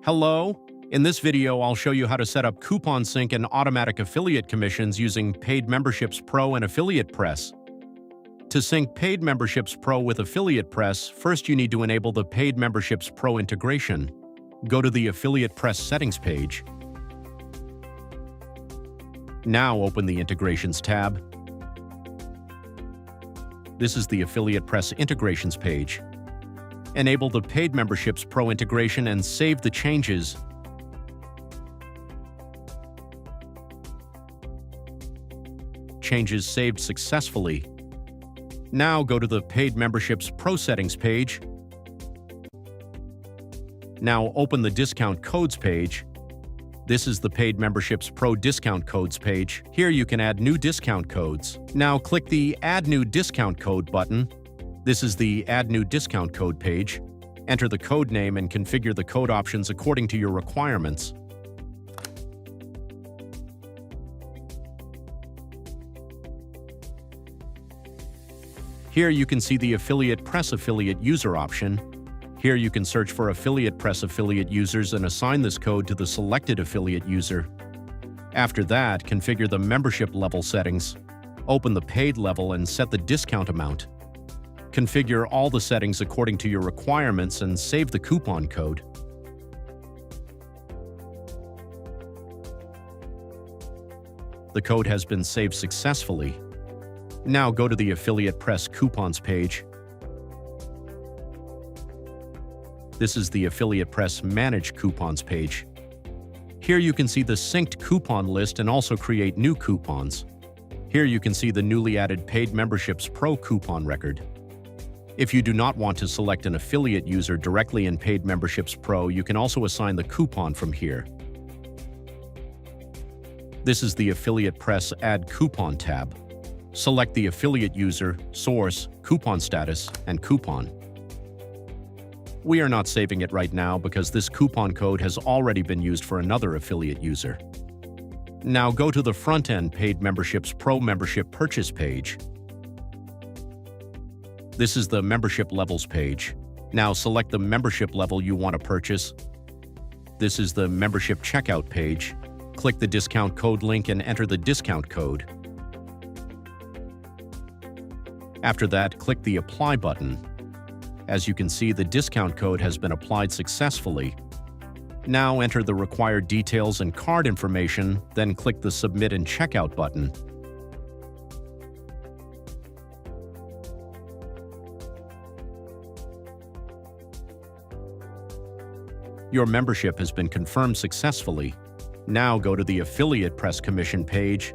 Hello! In this video, I'll show you how to set up coupon sync and automatic affiliate commissions using Paid Memberships Pro and Affiliate Press. To sync Paid Memberships Pro with Affiliate Press, first you need to enable the Paid Memberships Pro integration. Go to the Affiliate Press settings page. Now open the Integrations tab. This is the Affiliate Press Integrations page. Enable the Paid Memberships Pro integration and save the changes. Changes saved successfully. Now go to the Paid Memberships Pro settings page. Now open the Discount Codes page. This is the Paid Memberships Pro Discount Codes page. Here you can add new discount codes. Now click the Add New Discount Code button. This is the Add New Discount Code page. Enter the code name and configure the code options according to your requirements. Here you can see the Affiliate Press Affiliate User option. Here you can search for Affiliate Press affiliate users and assign this code to the selected affiliate user. After that, configure the membership level settings. Open the paid level and set the discount amount. Configure all the settings according to your requirements and save the coupon code. The code has been saved successfully. Now go to the Affiliate Press Coupons page. This is the Affiliate Press Manage Coupons page. Here you can see the synced coupon list and also create new coupons. Here you can see the newly added Paid Memberships Pro coupon record. If you do not want to select an affiliate user directly in Paid Memberships Pro, you can also assign the coupon from here. This is the Affiliate Press Add Coupon tab. Select the affiliate user, source, coupon status, and coupon. We are not saving it right now because this coupon code has already been used for another affiliate user. Now go to the front-end Paid Memberships Pro membership purchase page. This is the membership levels page. Now select the membership level you want to purchase. This is the membership checkout page. Click the discount code link and enter the discount code. After that, click the Apply button. As you can see, the discount code has been applied successfully. Now enter the required details and card information, then click the Submit and Checkout button. Your membership has been confirmed successfully. Now go to the Affiliate Press Commission page.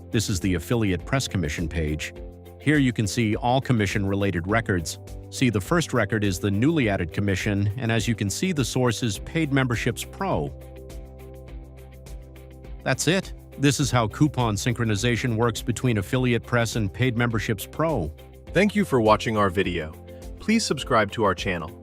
This is the Affiliate Press Commission page. Here you can see all commission-related records. See, the first record is the newly added commission, and as you can see, the source is Paid Memberships Pro. That's it. This is how coupon synchronization works between Affiliate Press and Paid Memberships Pro. Thank you for watching our video. Please subscribe to our channel.